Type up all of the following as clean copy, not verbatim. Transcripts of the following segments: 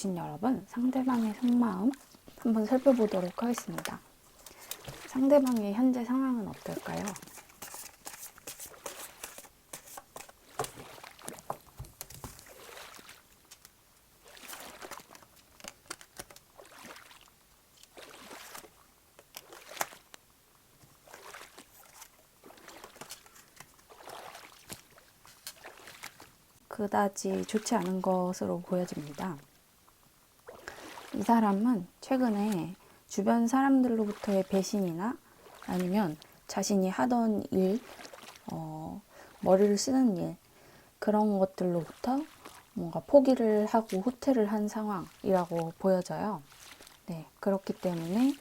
보신 여러분, 상대방의 속마음 한번 살펴보도록 하겠습니다. 상대방의 현재 상황은 어떨까요? 그다지 좋지 않은 것으로 보여집니다. 이 사람은 최근에 주변 사람들로부터의 배신이나 아니면 자신이 하던 일, 머리를 쓰는 일, 그런 것들로부터 뭔가 포기를 하고 후퇴를 한 상황이라고 보여져요. 네, 그렇기 때문에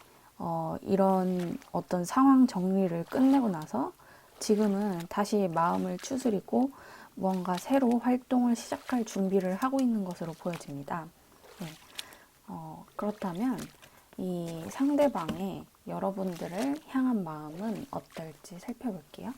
이런 어떤 상황 정리를 끝내고 나서 지금은 다시 마음을 추스리고 뭔가 새로 활동을 시작할 준비를 하고 있는 것으로 보여집니다. 네, 그렇다면 이 상대방의 여러분들을 향한 마음은 어떨지 살펴볼게요.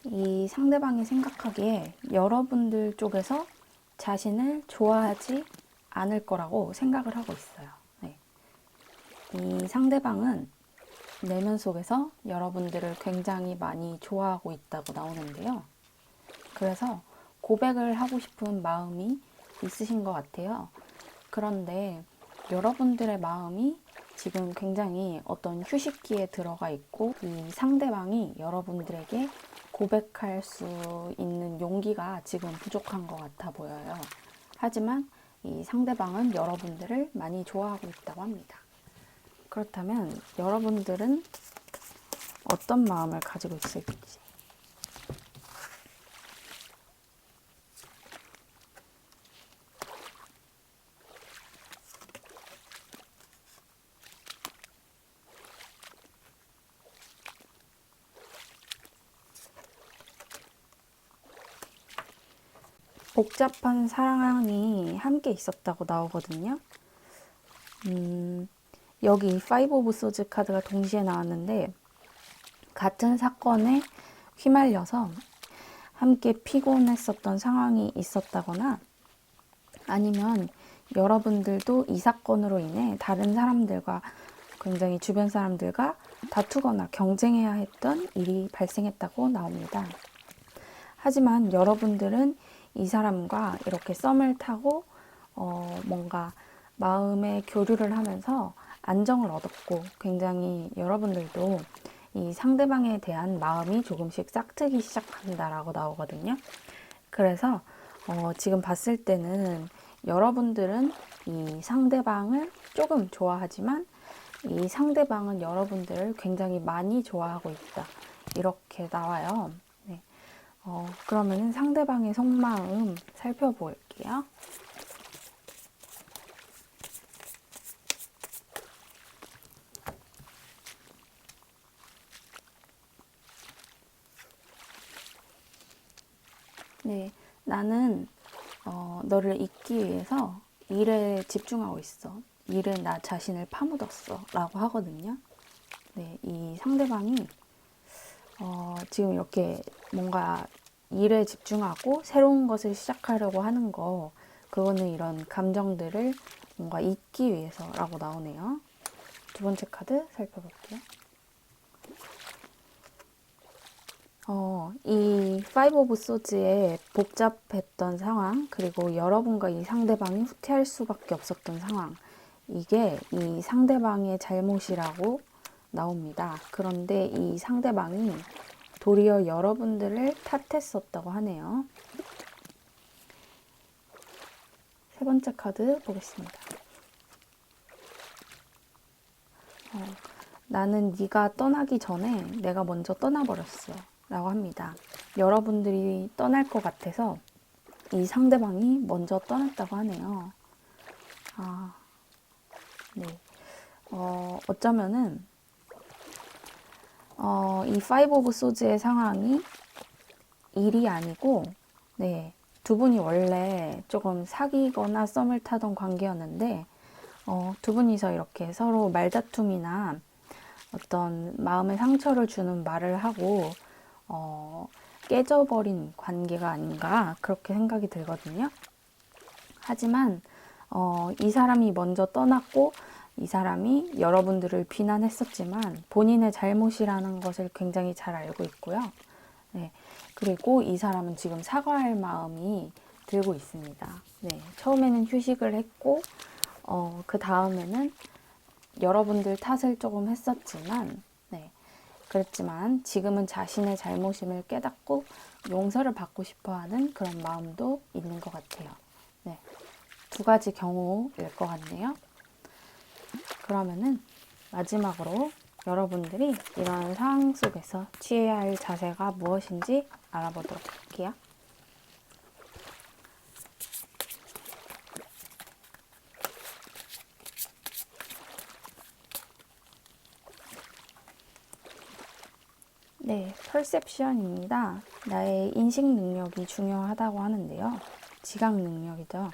이 상대방이 생각하기에 여러분들 쪽에서 자신을 좋아하지 않을 거라고 생각을 하고 있어요. 네. 이 상대방은 내면 속에서 여러분들을 굉장히 많이 좋아하고 있다고 나오는데요. 그래서 고백을 하고 싶은 마음이 있으신 것 같아요. 그런데 여러분들의 마음이 지금 굉장히 어떤 휴식기에 들어가 있고 이 상대방이 여러분들에게 고백할 수 있는 용기가 지금 부족한 것 같아 보여요. 하지만 이 상대방은 여러분들을 많이 좋아하고 있다고 합니다. 그렇다면 여러분들은 어떤 마음을 가지고 있을지. 복잡한 사랑이 함께 있었다고 나오거든요. 여기 5 오브 소즈 카드가 동시에 나왔는데 같은 사건에 휘말려서 함께 피곤했었던 상황이 있었다거나 아니면 여러분들도 이 사건으로 인해 다른 사람들과 굉장히 주변 사람들과 다투거나 경쟁해야 했던 일이 발생했다고 나옵니다. 하지만 여러분들은 이 사람과 이렇게 썸을 타고 뭔가 마음의 교류를 하면서 안정을 얻었고 굉장히 여러분들도 이 상대방에 대한 마음이 조금씩 싹트기 시작한다라고 나오거든요. 그래서 지금 봤을 때는 여러분들은 이 상대방을 조금 좋아하지만 이 상대방은 여러분들을 굉장히 많이 좋아하고 있다. 이렇게 나와요. 네. 그러면 상대방의 속마음 살펴볼게요. 네, 나는 너를 잊기 위해서 일에 집중하고 있어. 일에 나 자신을 파묻었어. 라고 하거든요. 네, 이 상대방이 지금 이렇게 뭔가 일에 집중하고 새로운 것을 시작하려고 하는 거, 그거는 이런 감정들을 뭔가 잊기 위해서라고 나오네요. 두 번째 카드 살펴볼게요. 이 5 오브 소즈의 복잡했던 상황, 그리고 여러분과 이 상대방이 후퇴할 수밖에 없었던 상황, 이게 이 상대방의 잘못이라고 나옵니다. 그런데 이 상대방이 도리어 여러분들을 탓했었다고 하네요. 세 번째 카드 보겠습니다. 나는 네가 떠나기 전에 내가 먼저 떠나버렸어 라고 합니다. 여러분들이 떠날 것 같아서 이 상대방이 먼저 떠났다고 하네요. 네. 어쩌면은 이 5 오브 소즈의 상황이 일이 아니고, 네, 두 분이 원래 조금 사귀거나 썸을 타던 관계였는데, 두 분이서 이렇게 서로 말다툼이나 어떤 마음의 상처를 주는 말을 하고, 깨져버린 관계가 아닌가, 그렇게 생각이 들거든요. 하지만, 이 사람이 먼저 떠났고, 이 사람이 여러분들을 비난했었지만 본인의 잘못이라는 것을 굉장히 잘 알고 있고요. 네. 그리고 이 사람은 지금 사과할 마음이 들고 있습니다. 네. 처음에는 휴식을 했고, 그 다음에는 여러분들 탓을 조금 했었지만, 네. 그랬지만 지금은 자신의 잘못임을 깨닫고 용서를 받고 싶어 하는 그런 마음도 있는 것 같아요. 네. 두 가지 경우일 것 같네요. 그러면은 마지막으로 여러분들이 이런 상황 속에서 취해야 할 자세가 무엇인지 알아보도록 할게요. 네, perception입니다. 나의 인식 능력이 중요하다고 하는데요. 지각 능력이죠.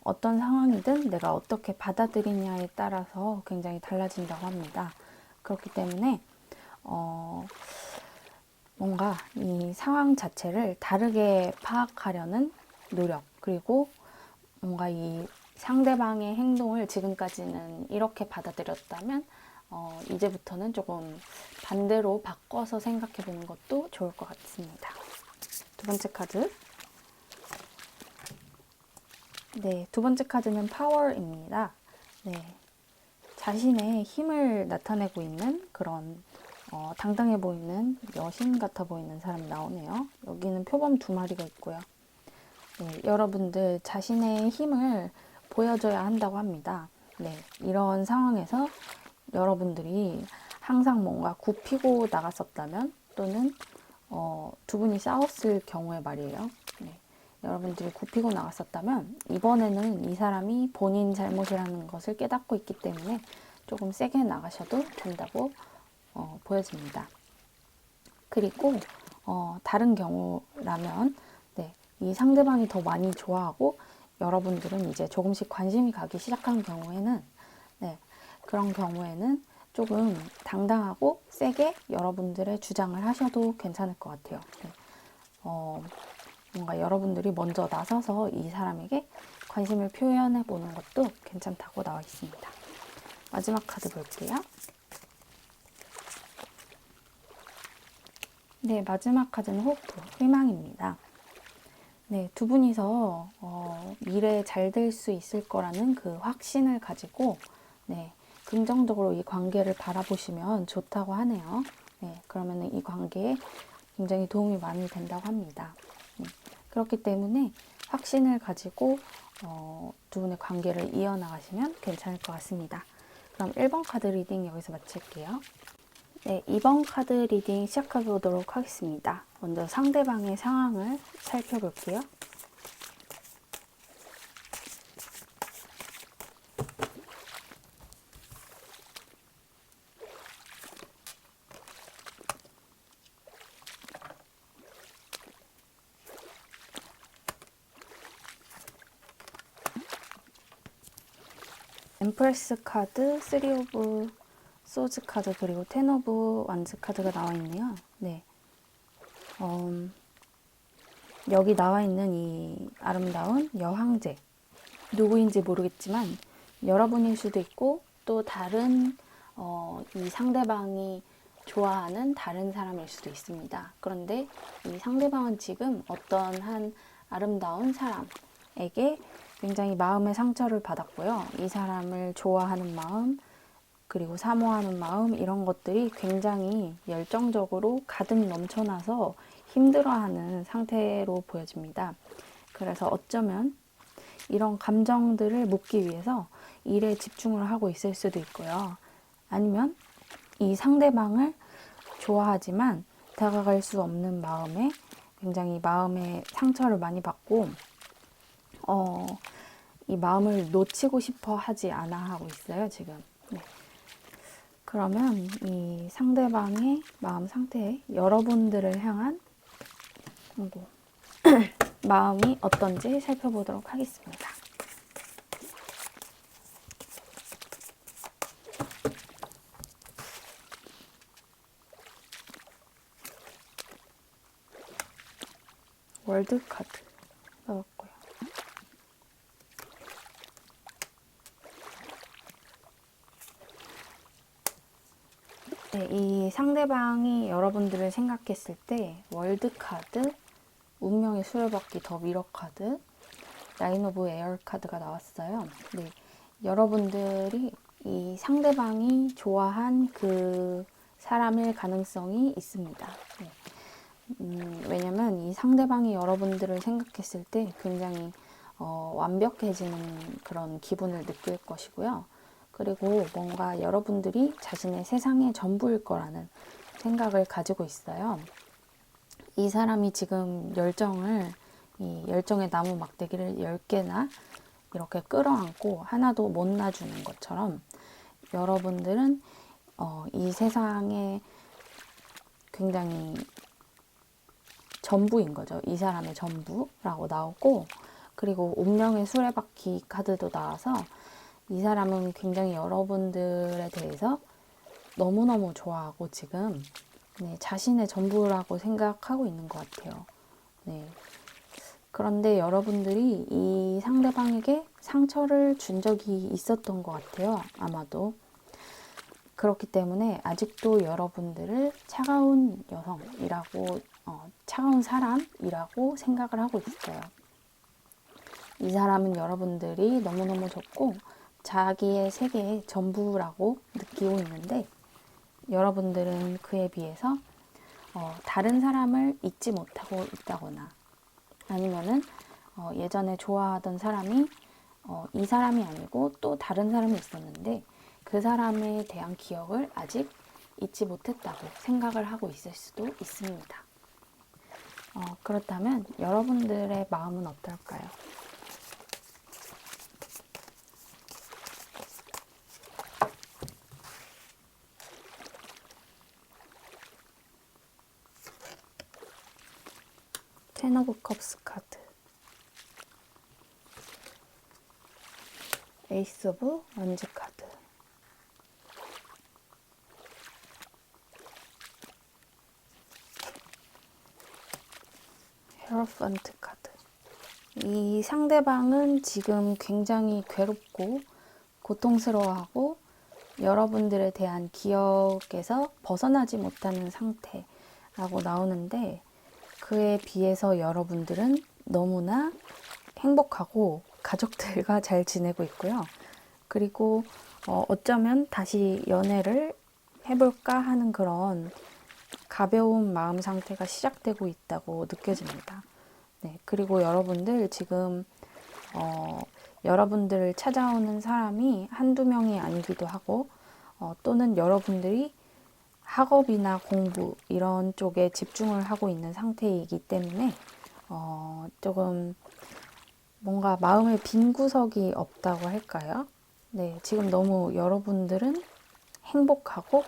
어떤 상황이든 내가 어떻게 받아들이냐에 따라서 굉장히 달라진다고 합니다. 그렇기 때문에 뭔가 이 상황 자체를 다르게 파악하려는 노력, 그리고 뭔가 이 상대방의 행동을 지금까지는 이렇게 받아들였다면 이제부터는 조금 반대로 바꿔서 생각해 보는 것도 좋을 것 같습니다. 두 번째 카드. 네, 두 번째 카드는 파워입니다. 네, 자신의 힘을 나타내고 있는 그런 당당해 보이는 여신 같아 보이는 사람이 나오네요. 여기는 표범 두 마리가 있고요. 네, 여러분들 자신의 힘을 보여줘야 한다고 합니다. 네, 이런 상황에서 여러분들이 항상 뭔가 굽히고 나갔었다면 또는 두 분이 싸웠을 경우에 말이에요. 네, 여러분들이 굽히고 나갔었다면 이번에는 이 사람이 본인 잘못이라는 것을 깨닫고 있기 때문에 조금 세게 나가셔도 된다고 보여집니다. 그리고 다른 경우라면 네, 이 상대방이 더 많이 좋아하고 여러분들은 이제 조금씩 관심이 가기 시작한 경우에는 네, 그런 경우에는 조금 당당하고 세게 여러분들의 주장을 하셔도 괜찮을 것 같아요. 네. 뭔가 여러분들이 먼저 나서서 이 사람에게 관심을 표현해 보는 것도 괜찮다고 나와 있습니다. 마지막 카드 볼게요. 네, 마지막 카드는 호프, 희망입니다. 네, 두 분이서 미래에 잘 될 수 있을 거라는 그 확신을 가지고 네, 긍정적으로 이 관계를 바라보시면 좋다고 하네요. 네, 그러면 이 관계에 굉장히 도움이 많이 된다고 합니다. 그렇기 때문에 확신을 가지고 두 분의 관계를 이어나가시면 괜찮을 것 같습니다. 그럼 1번 카드 리딩 여기서 마칠게요. 네, 2번 카드 리딩 시작해 보도록 하겠습니다. 먼저 상대방의 상황을 살펴볼게요. 엠프레스 카드, 3 오브 소즈 카드, 그리고 10 오브 완즈 카드가 나와 있네요. 네. 여기 나와 있는 이 아름다운 여황제. 누구인지 모르겠지만 여러분일 수도 있고 또 다른 이 상대방이 좋아하는 다른 사람일 수도 있습니다. 그런데 이 상대방은 지금 어떤 한 아름다운 사람에게 굉장히 마음의 상처를 받았고요. 이 사람을 좋아하는 마음, 그리고 사모하는 마음, 이런 것들이 굉장히 열정적으로 가득 넘쳐나서 힘들어하는 상태로 보여집니다. 그래서 어쩌면 이런 감정들을 묻기 위해서 일에 집중을 하고 있을 수도 있고요. 아니면 이 상대방을 좋아하지만 다가갈 수 없는 마음에 굉장히 마음의 상처를 많이 받고 이 마음을 놓치고 싶어 하지 않아 하고 있어요, 지금. 네. 그러면 이 상대방의 마음 상태에 여러분들을 향한 뭐 마음이 어떤지 살펴보도록 하겠습니다. 월드 카드 넣었고요. 네, 이 상대방이 여러분들을 생각했을 때 월드 카드, 운명의 수레바퀴 더 미러 카드, 나인 오브 에어 카드가 나왔어요. 네, 여러분들이 이 상대방이 좋아한 그 사람일 가능성이 있습니다. 네. 왜냐면 이 상대방이 여러분들을 생각했을 때 굉장히 완벽해지는 그런 기분을 느낄 것이고요. 그리고 뭔가 여러분들이 자신의 세상의 전부일 거라는 생각을 가지고 있어요. 이 사람이 지금 이 열정의 나무 막대기를 10개나 이렇게 끌어안고 하나도 못 놔주는 것처럼 여러분들은 이 세상에 굉장히 전부인 거죠. 이 사람의 전부라고 나오고, 그리고 운명의 수레바퀴 카드도 나와서 이 사람은 굉장히 여러분들에 대해서 너무너무 좋아하고 지금 자신의 전부라고 생각하고 있는 것 같아요. 네. 그런데 여러분들이 이 상대방에게 상처를 준 적이 있었던 것 같아요. 아마도. 그렇기 때문에 아직도 여러분들을 차가운 여성이라고, 차가운 사람이라고 생각을 하고 있어요. 이 사람은 여러분들이 너무너무 좋고 자기의 세계의 전부라고 느끼고 있는데, 여러분들은 그에 비해서 다른 사람을 잊지 못하고 있다거나, 아니면은 예전에 좋아하던 사람이 이 사람이 아니고 또 다른 사람이 있었는데 그 사람에 대한 기억을 아직 잊지 못했다고 생각을 하고 있을 수도 있습니다. 그렇다면 여러분들의 마음은 어떨까요? 텐 오브 컵스 카드, 에이스 오브 원즈 카드, 헤어펀트 카드. 이 상대방은 지금 굉장히 괴롭고 고통스러워하고 여러분들에 대한 기억에서 벗어나지 못하는 상태라고 나오는데, 그에 비해서 여러분들은 너무나 행복하고 가족들과 잘 지내고 있고요. 그리고 어쩌면 다시 연애를 해볼까 하는 그런 가벼운 마음 상태가 시작되고 있다고 느껴집니다. 네, 그리고 여러분들 지금 여러분들을 찾아오는 사람이 한두 명이 아니기도 하고, 또는 여러분들이 학업이나 공부 이런 쪽에 집중을 하고 있는 상태이기 때문에 조금 뭔가 마음에 빈 구석이 없다고 할까요? 네, 지금 너무 여러분들은 행복하고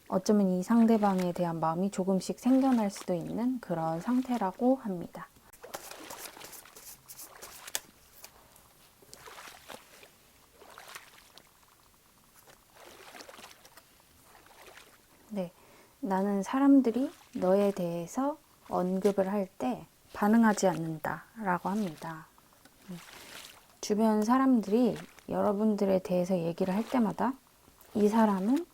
어쩌면 이 상대방에 대한 마음이 조금씩 생겨날 수도 있는 그런 상태라고 합니다. 네, 나는 사람들이 너에 대해서 언급을 할 때 반응하지 않는다 라고 합니다. 주변 사람들이 여러분들에 대해서 얘기를 할 때마다 이 사람은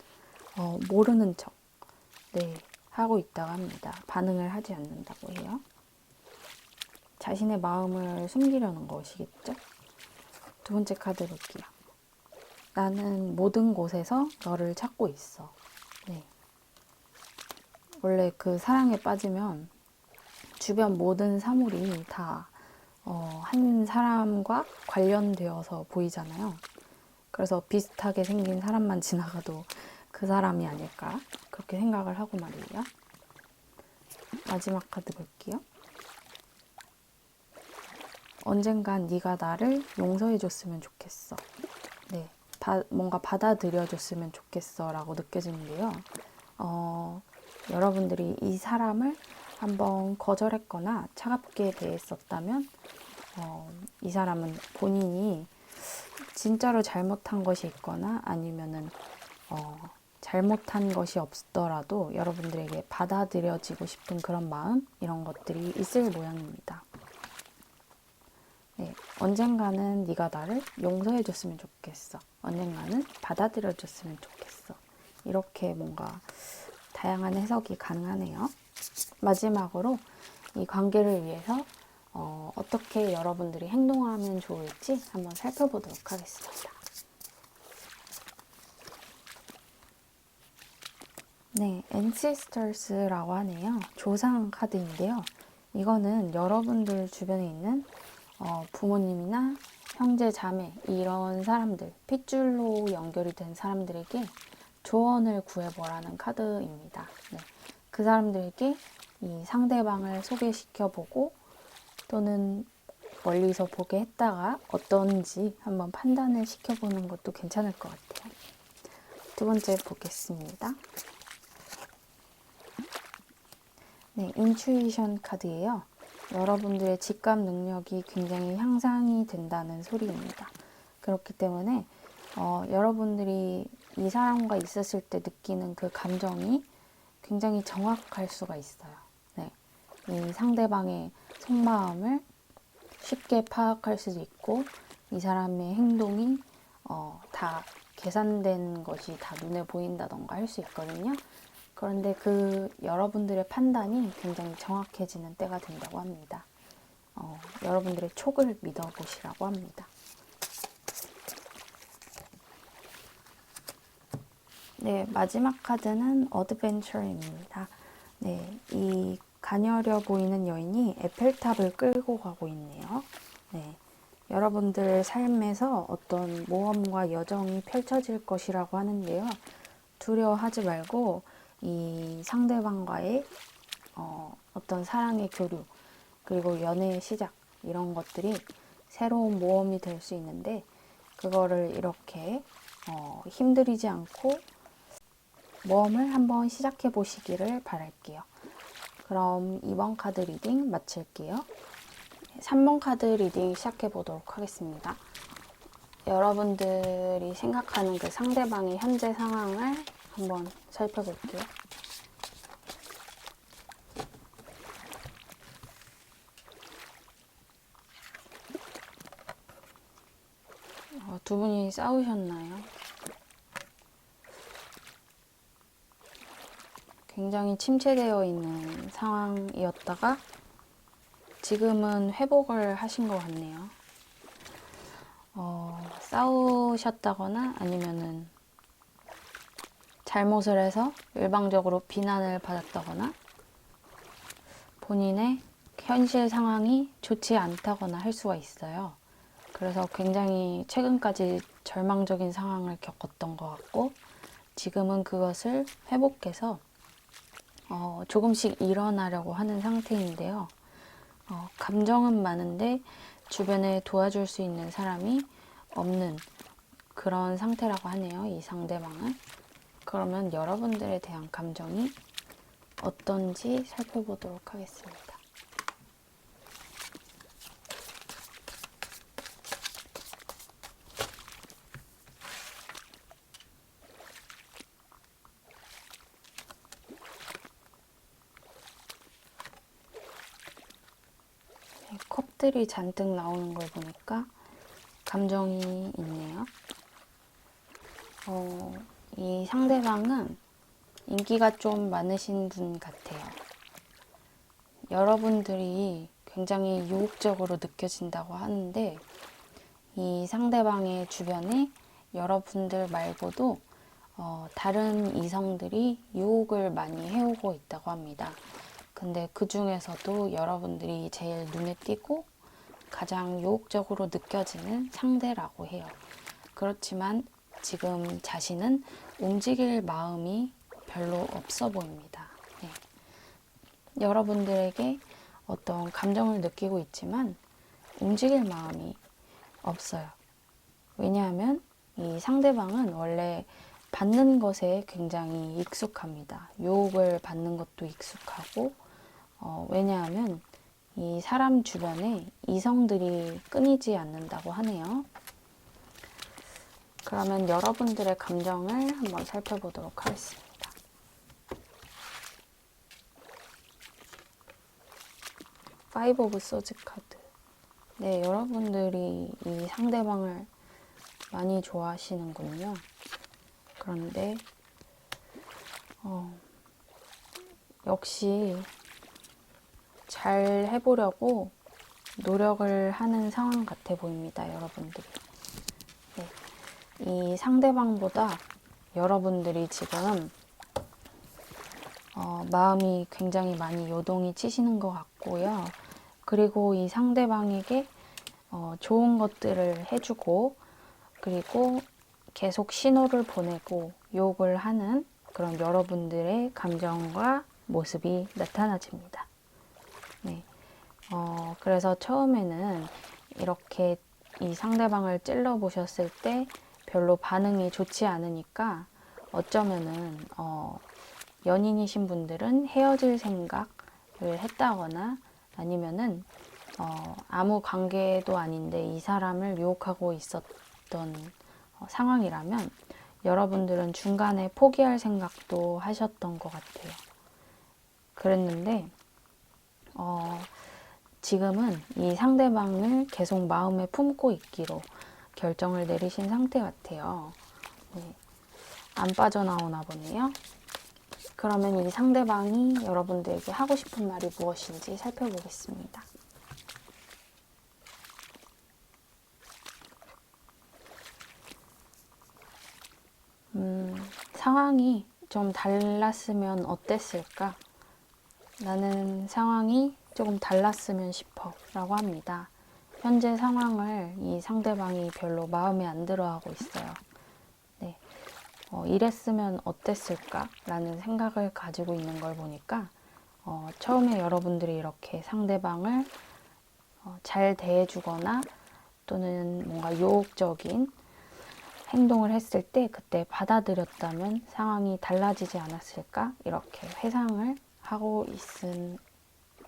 모르는 척 하고 있다고 합니다. 반응을 하지 않는다고 해요. 자신의 마음을 숨기려는 것이겠죠? 두 번째 카드 볼게요. 나는 모든 곳에서 너를 찾고 있어. 네. 원래 그 사랑에 빠지면 주변 모든 사물이 다 한 사람과 관련되어서 보이잖아요. 그래서 비슷하게 생긴 사람만 지나가도 그 사람이 아닐까 그렇게 생각을 하고 말이에요. 마지막 카드 볼게요. 언젠간 네가 나를 용서해 줬으면 좋겠어. 네, 뭔가 받아들여 줬으면 좋겠어 라고 느껴지는데요. 여러분들이 이 사람을 한번 거절했거나 차갑게 대했었다면 이 사람은 본인이 진짜로 잘못한 것이 있거나 아니면은 잘못한 것이 없더라도 여러분들에게 받아들여지고 싶은 그런 마음, 이런 것들이 있을 모양입니다. 네, 언젠가는 네가 나를 용서해 줬으면 좋겠어. 언젠가는 받아들여 줬으면 좋겠어. 이렇게 뭔가 다양한 해석이 가능하네요. 마지막으로 이 관계를 위해서 어떻게 여러분들이 행동하면 좋을지 한번 살펴보도록 하겠습니다. 네, Ancestors라고 하네요. 조상 카드인데요. 이거는 여러분들 주변에 있는 부모님이나 형제, 자매 이런 사람들, 핏줄로 연결이 된 사람들에게 조언을 구해보라는 카드입니다. 네, 그 사람들에게 이 상대방을 소개시켜보고 또는 멀리서 보게 했다가 어떤지 한번 판단을 시켜보는 것도 괜찮을 것 같아요. 두 번째 보겠습니다. 네, 인투이션 카드예요. 여러분들의 직감 능력이 굉장히 향상이 된다는 소리입니다. 그렇기 때문에 여러분들이 이 사람과 있었을 때 느끼는 그 감정이 굉장히 정확할 수가 있어요. 네, 이 상대방의 속마음을 쉽게 파악할 수도 있고 이 사람의 행동이 다 계산된 것이 다 눈에 보인다던가 할 수 있거든요. 그런데 그 여러분들의 판단이 굉장히 정확해지는 때가 된다고 합니다. 여러분들의 촉을 믿어보시라고 합니다. 네, 마지막 카드는 어드벤처입니다. 네, 이 가녀려 보이는 여인이 에펠탑을 끌고 가고 있네요. 네, 여러분들 삶에서 어떤 모험과 여정이 펼쳐질 것이라고 하는데요. 두려워하지 말고 이 상대방과의 어떤 사랑의 교류, 그리고 연애의 시작, 이런 것들이 새로운 모험이 될 수 있는데 그거를 이렇게 힘들이지 않고 모험을 한번 시작해 보시기를 바랄게요. 그럼 2번 카드 리딩 마칠게요. 3번 카드 리딩 시작해 보도록 하겠습니다. 여러분들이 생각하는 그 상대방의 현재 상황을 한번 살펴볼게요. 두 분이 싸우셨나요? 굉장히 침체되어 있는 상황이었다가 지금은 회복을 하신 것 같네요. 싸우셨다거나 아니면은 잘못을 해서 일방적으로 비난을 받았다거나 본인의 현실 상황이 좋지 않다거나 할 수가 있어요. 그래서 굉장히 최근까지 절망적인 상황을 겪었던 것 같고 지금은 그것을 회복해서 조금씩 일어나려고 하는 상태인데요. 감정은 많은데 주변에 도와줄 수 있는 사람이 없는 그런 상태라고 하네요. 이 상대방은. 그러면 여러분들에 대한 감정이 어떤지 살펴보도록 하겠습니다. 컵들이 잔뜩 나오는 걸 보니까 감정이 있네요. 이 상대방은 인기가 좀 많으신 분 같아요. 여러분들이 굉장히 유혹적으로 느껴진다고 하는데 이 상대방의 주변에 여러분들 말고도 다른 이성들이 유혹을 많이 해오고 있다고 합니다. 근데 그 중에서도 여러분들이 제일 눈에 띄고 가장 유혹적으로 느껴지는 상대라고 해요. 그렇지만 지금 자신은 움직일 마음이 별로 없어 보입니다. 네. 여러분들에게 어떤 감정을 느끼고 있지만 움직일 마음이 없어요. 왜냐하면 이 상대방은 원래 받는 것에 굉장히 익숙합니다. 유혹을 받는 것도 익숙하고 왜냐하면 이 사람 주변에 이성들이 끊이지 않는다고 하네요. 그러면 여러분들의 감정을 한번 살펴보도록 하겠습니다. 파이브 오브 소즈 카드. 네, 여러분들이 이 상대방을 많이 좋아하시는군요. 그런데 역시 잘 해보려고 노력을 하는 상황 같아 보입니다, 여러분들이. 네, 이 상대방보다 여러분들이 지금 마음이 굉장히 많이 요동이 치시는 것 같고요. 그리고 이 상대방에게 좋은 것들을 해주고, 그리고 계속 신호를 보내고 유혹을 하는 그런 여러분들의 감정과 모습이 나타나집니다. 네. 그래서 처음에는 이렇게 이 상대방을 찔러보셨을 때 별로 반응이 좋지 않으니까 어쩌면은 연인이신 분들은 헤어질 생각을 했다거나 아니면은 아무 관계도 아닌데 이 사람을 유혹하고 있었던 상황이라면 여러분들은 중간에 포기할 생각도 하셨던 것 같아요. 그랬는데 지금은 이 상대방을 계속 마음에 품고 있기로 결정을 내리신 상태 같아요. 네, 안 빠져나오나 보네요. 그러면 이 상대방이 여러분들에게 하고 싶은 말이 무엇인지 살펴보겠습니다. 상황이 좀 달랐으면 어땠을까? 나는 상황이 조금 달랐으면 싶어 라고 합니다. 현재 상황을 이 상대방이 별로 마음에 안 들어 하고 있어요. 네. 이랬으면 어땠을까? 라는 생각을 가지고 있는 걸 보니까 처음에 여러분들이 이렇게 상대방을 잘 대해주거나 또는 뭔가 유혹적인 행동을 했을 때 그때 받아들였다면 상황이 달라지지 않았을까? 이렇게 회상을 하고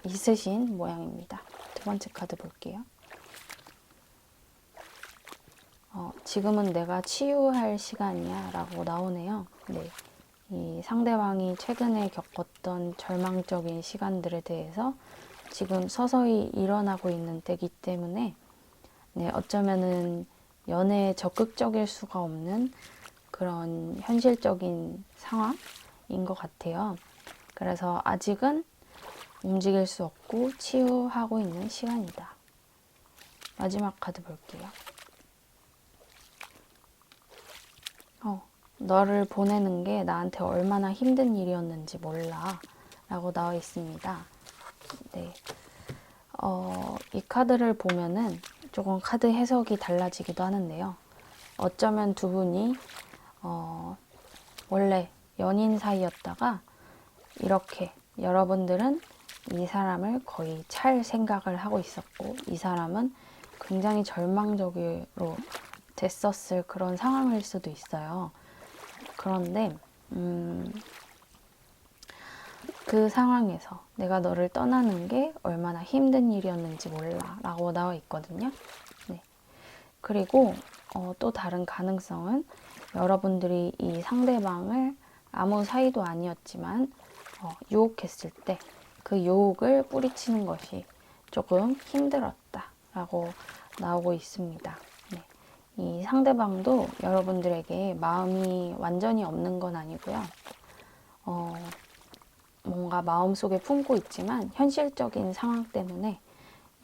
있으신 모양입니다. 두 번째 카드 볼게요. 지금은 내가 치유할 시간이야 라고 나오네요. 네, 이 상대방이 최근에 겪었던 절망적인 시간들에 대해서 지금 서서히 일어나고 있는 때이기 때문에 네, 어쩌면은 연애에 적극적일 수가 없는 그런 현실적인 상황인 것 같아요. 그래서 아직은 움직일 수 없고 치유하고 있는 시간이다. 마지막 카드 볼게요. 너를 보내는 게 나한테 얼마나 힘든 일이었는지 몰라 라고 나와 있습니다. 네. 이 카드를 보면은 조금 카드 해석이 달라지기도 하는데요. 어쩌면 두 분이 원래 연인 사이였다가 이렇게 여러분들은 이 사람을 거의 찰 생각을 하고 있었고 이 사람은 굉장히 절망적으로 됐었을 그런 상황일 수도 있어요. 그런데 그 상황에서 내가 너를 떠나는 게 얼마나 힘든 일이었는지 몰라 라고 나와 있거든요. 네. 그리고 또 다른 가능성은 여러분들이 이 상대방을 아무 사이도 아니었지만 유혹했을 때 그 유혹을 뿌리치는 것이 조금 힘들었다 라고 나오고 있습니다. 네. 이 상대방도 여러분들에게 마음이 완전히 없는 건 아니고요. 뭔가 마음속에 품고 있지만 현실적인 상황 때문에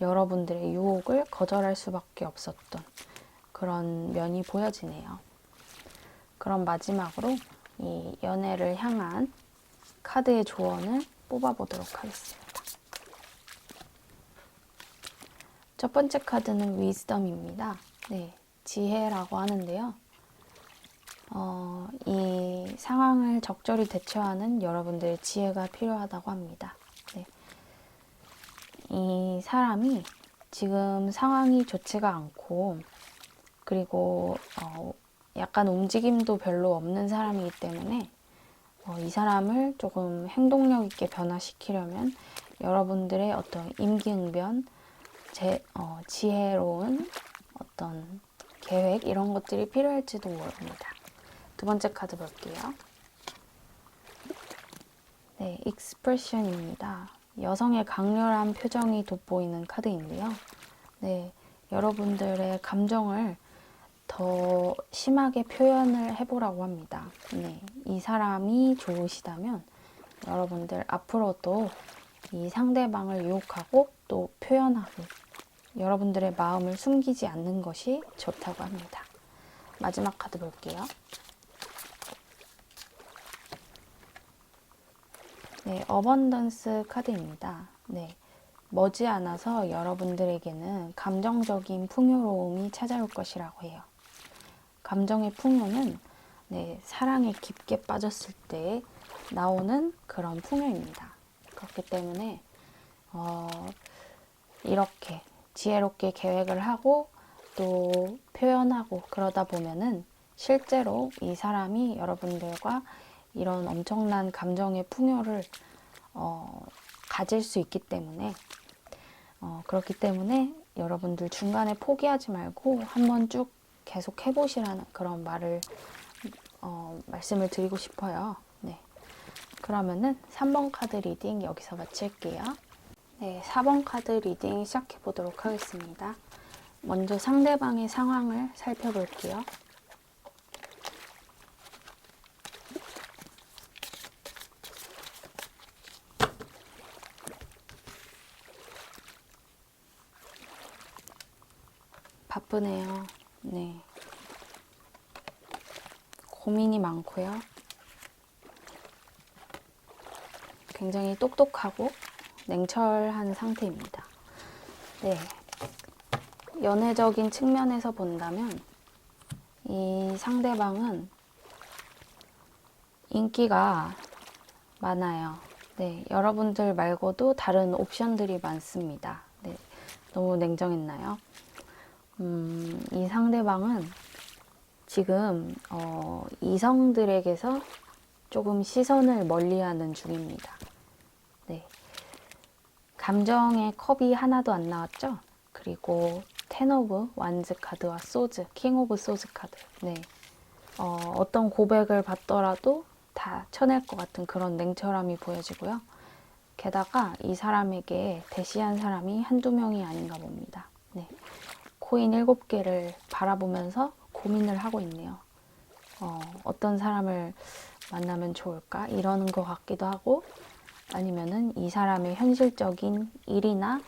여러분들의 유혹을 거절할 수밖에 없었던 그런 면이 보여지네요. 그럼 마지막으로 이 연애를 향한 카드의 조언을 뽑아보도록 하겠습니다. 첫 번째 카드는 위즈덤입니다. 네, 지혜라고 하는데요. 이 상황을 적절히 대처하는 여러분들의 지혜가 필요하다고 합니다. 네. 이 사람이 지금 상황이 좋지가 않고 그리고 약간 움직임도 별로 없는 사람이기 때문에 이 사람을 조금 행동력 있게 변화시키려면 여러분들의 어떤 임기응변, 지혜로운 어떤 계획 이런 것들이 필요할지도 모릅니다. 두 번째 카드 볼게요. 네, expression입니다. 여성의 강렬한 표정이 돋보이는 카드인데요. 네, 여러분들의 감정을 더 심하게 표현을 해보라고 합니다. 네, 이 사람이 좋으시다면 여러분들 앞으로도 이 상대방을 유혹하고 또 표현하고 여러분들의 마음을 숨기지 않는 것이 좋다고 합니다. 마지막 카드 볼게요. 네, 어번던스 카드입니다. 네, 머지않아서 여러분들에게는 감정적인 풍요로움이 찾아올 것이라고 해요. 감정의 풍요는 네, 사랑에 깊게 빠졌을 때 나오는 그런 풍요입니다. 그렇기 때문에 이렇게 지혜롭게 계획을 하고 또 표현하고 그러다 보면은 실제로 이 사람이 여러분들과 이런 엄청난 감정의 풍요를 가질 수 있기 때문에 그렇기 때문에 여러분들 중간에 포기하지 말고 한번 쭉 계속 해보시라는 그런 말씀을 드리고 싶어요. 네. 그러면은 3번 카드 리딩 여기서 마칠게요. 네, 4번 카드 리딩 시작해 보도록 하겠습니다. 먼저 상대방의 상황을 살펴볼게요. 바쁘네요. 네. 고민이 많고요. 굉장히 똑똑하고 냉철한 상태입니다. 네. 연애적인 측면에서 본다면 이 상대방은 인기가 많아요. 네. 여러분들 말고도 다른 옵션들이 많습니다. 네. 너무 냉정했나요? 이 상대방은 지금 이성들에게서 조금 시선을 멀리하는 중입니다. 네, 감정의 컵이 하나도 안 나왔죠? 그리고 텐 오브 완즈 카드와 소즈, 킹 오브 소즈 카드. 네, 어떤 고백을 받더라도 다 쳐낼 것 같은 그런 냉철함이 보여지고요. 게다가 이 사람에게 대시한 사람이 한두 명이 아닌가 봅니다. 네, 코인 7개를 바라보면서 고민을 하고 있네요. 어떤 사람을 만나면 좋을까? 이러는 것 같기도 하고 아니면은 이 사람의 현실적인 일이나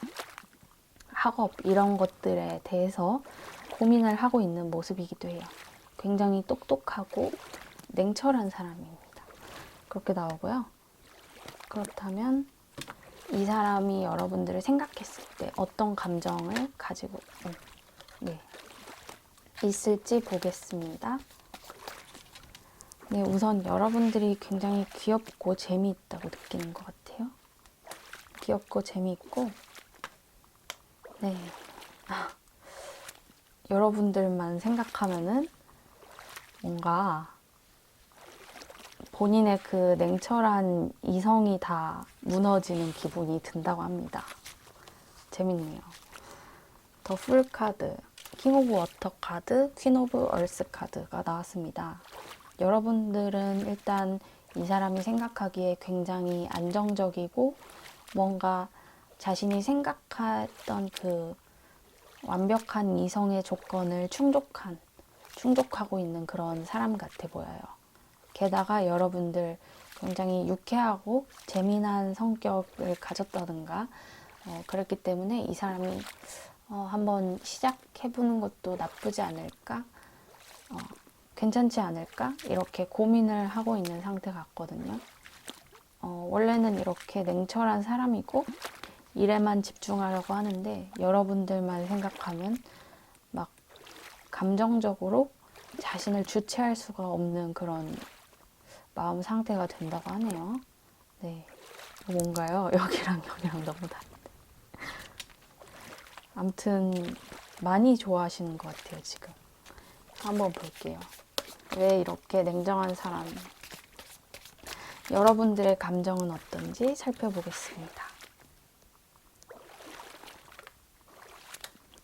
학업 이런 것들에 대해서 고민을 하고 있는 모습이기도 해요. 굉장히 똑똑하고 냉철한 사람입니다. 그렇게 나오고요. 그렇다면 이 사람이 여러분들을 생각했을 때 어떤 감정을 가지고 있을지 보겠습니다. 네, 우선 여러분들이 굉장히 귀엽고 재미있다고 느끼는 것 같아요. 귀엽고 재미있고, 네. 여러분들만 생각하면은 뭔가 본인의 그 냉철한 이성이 다 무너지는 기분이 든다고 합니다. 재밌네요. 더 풀 카드, 킹 오브 워터 카드, 퀸 오브 얼스 카드가 나왔습니다. 여러분들은 일단 이 사람이 생각하기에 굉장히 안정적이고 뭔가 자신이 생각했던 그 완벽한 이성의 조건을 충족하고 있는 그런 사람 같아 보여요. 게다가 여러분들 굉장히 유쾌하고 재미난 성격을 가졌다든가 그렇기 때문에 이 사람이 한번 시작해보는 것도 나쁘지 않을까? 괜찮지 않을까? 이렇게 고민을 하고 있는 상태 같거든요. 원래는 이렇게 냉철한 사람이고 일에만 집중하려고 하는데 여러분들만 생각하면 막 감정적으로 자신을 주체할 수가 없는 그런 마음 상태가 된다고 하네요. 네, 뭔가요? 여기랑 여기랑 너무 다른데. 아무튼 많이 좋아하시는 것 같아요, 지금. 한번 볼게요. 왜 이렇게 냉정한 사람? 여러분들의 감정은 어떤지 살펴보겠습니다.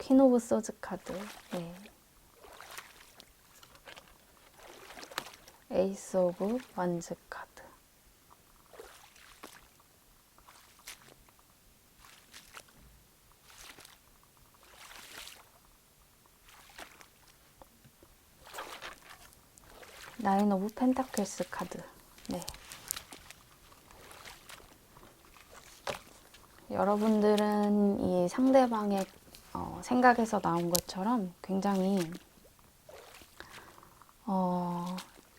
퀸 오브 소즈 카드. 네. 에이스 오브 완즈 카드. 나인 오브 펜타클스 카드. 네. 여러분들은 이 상대방의 생각에서 나온 것처럼 굉장히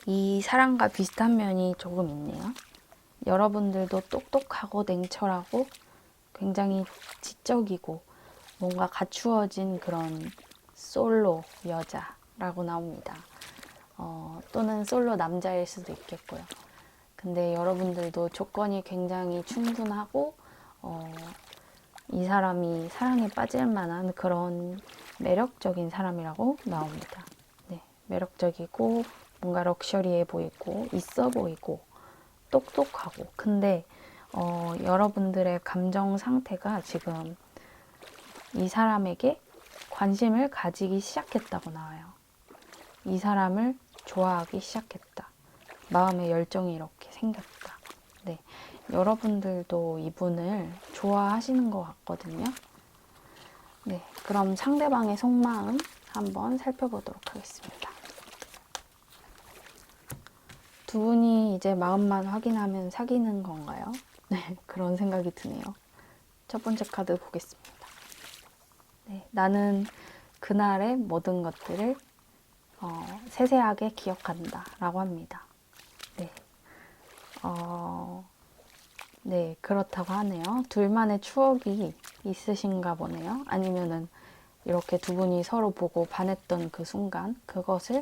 이 사람과 비슷한 면이 조금 있네요. 여러분들도 똑똑하고 냉철하고 굉장히 지적이고 뭔가 갖추어진 그런 솔로 여자라고 나옵니다. 또는 솔로 남자일 수도 있겠고요. 근데 여러분들도 조건이 굉장히 충분하고 이 사람이 사랑에 빠질 만한 그런 매력적인 사람이라고 나옵니다. 네, 매력적이고 뭔가 럭셔리해 보이고 있어 보이고 똑똑하고 근데 여러분들의 감정 상태가 지금 이 사람에게 관심을 가지기 시작했다고 나와요. 이 사람을 좋아하기 시작했다. 마음의 열정이 이렇게 생겼다. 네, 여러분들도 이분을 좋아하시는 것 같거든요. 네, 그럼 상대방의 속마음 한번 살펴보도록 하겠습니다. 두 분이 이제 마음만 확인하면 사귀는 건가요? 네, 그런 생각이 드네요. 첫 번째 카드 보겠습니다. 네, 나는 그날의 모든 것들을 세세하게 기억한다 라고 합니다. 네, 네, 그렇다고 하네요. 둘만의 추억이 있으신가 보네요. 아니면은 이렇게 두 분이 서로 보고 반했던 그 순간, 그것을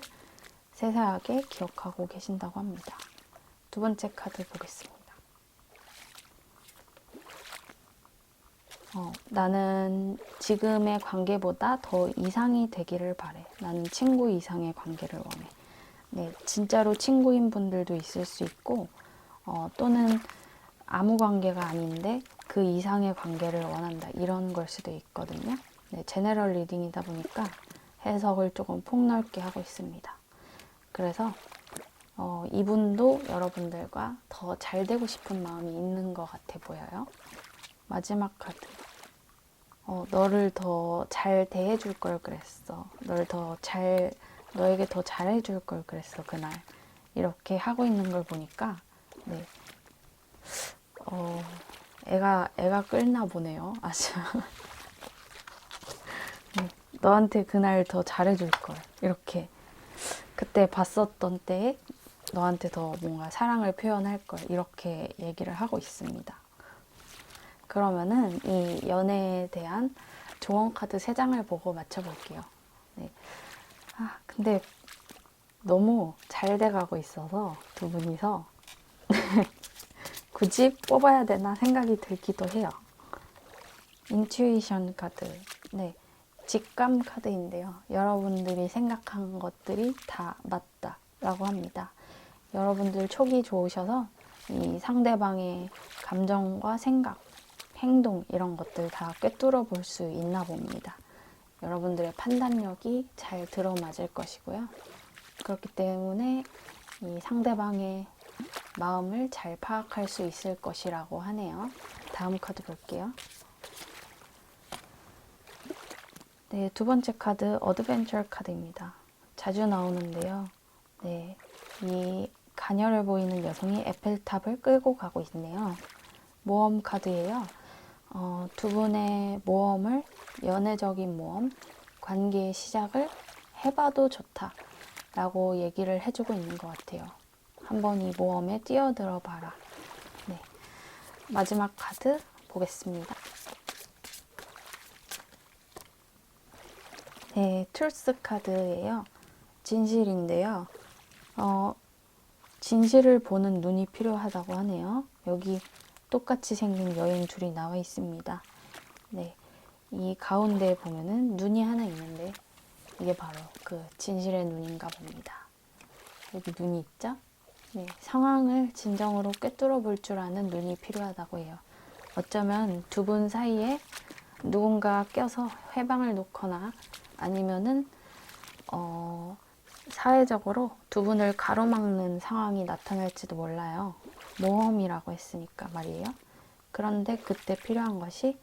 세세하게 기억하고 계신다고 합니다. 두 번째 카드 보겠습니다. 나는 지금의 관계보다 더 이상이 되기를 바래. 나는 친구 이상의 관계를 원해. 네, 진짜로 친구인 분들도 있을 수 있고, 또는 아무 관계가 아닌데 그 이상의 관계를 원한다. 이런 걸 수도 있거든요. 네, 제너럴 리딩이다 보니까 해석을 조금 폭넓게 하고 있습니다. 그래서 이분도 여러분들과 더 잘 되고 싶은 마음이 있는 것 같아 보여요. 마지막 카드. 너를 더 잘 대해줄 걸 그랬어. 너에게 더 잘해줄 걸 그랬어, 그날. 이렇게 하고 있는 걸 보니까, 네. 애가 끌나 보네요, 아주. 네, 너한테 그날 더 잘해줄 걸. 이렇게. 그때 봤었던 때에 너한테 더 뭔가 사랑을 표현할 걸. 이렇게 얘기를 하고 있습니다. 그러면은 이 연애에 대한 조언 카드 3장을 보고 맞춰볼게요. 네. 근데 너무 잘 돼가고 있어서 두 분이서 굳이 뽑아야 되나 생각이 들기도 해요. 인투이션 카드. 네. 직감 카드인데요. 여러분들이 생각한 것들이 다 맞다 라고 합니다. 여러분들 촉이 좋으셔서 이 상대방의 감정과 생각, 행동 이런 것들 다 꿰뚫어 볼 수 있나 봅니다. 여러분들의 판단력이 잘 들어맞을 것이고요. 그렇기 때문에 이 상대방의 마음을 잘 파악할 수 있을 것이라고 하네요. 다음 카드 볼게요. 네, 두 번째 카드 어드벤처 카드입니다. 자주 나오는데요. 네, 이 가녀려 보이는 여성이 에펠탑을 끌고 가고 있네요. 모험 카드예요. 두 분의 모험을 연애적인 모험, 관계의 시작을 해봐도 좋다 라고 얘기를 해주고 있는 것 같아요. 한번 이 모험에 뛰어들어 봐라. 네, 마지막 카드 보겠습니다. 네, 트루스 카드예요. 진실인데요. 진실을 보는 눈이 필요하다고 하네요. 여기 똑같이 생긴 여인 둘이 나와 있습니다. 네, 이 가운데 보면은 눈이 하나 있는데 이게 바로 그 진실의 눈인가 봅니다. 여기 눈이 있죠? 네, 상황을 진정으로 꿰뚫어 볼 줄 아는 눈이 필요하다고 해요. 어쩌면 두 분 사이에 누군가 껴서 회방을 놓거나 아니면은 사회적으로 두 분을 가로막는 상황이 나타날지도 몰라요. 모험이라고 했으니까 말이에요. 그런데 그때 필요한 것이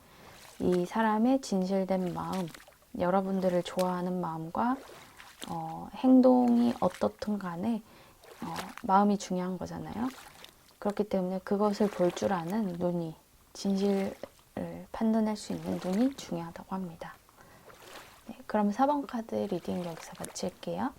이 사람의 진실된 마음, 여러분들을 좋아하는 마음과 행동이 어떻든 간에 마음이 중요한 거잖아요. 그렇기 때문에 그것을 볼 줄 아는 눈이, 진실을 판단할 수 있는 눈이 중요하다고 합니다. 네, 그럼 4번 카드 리딩 여기서 마칠게요.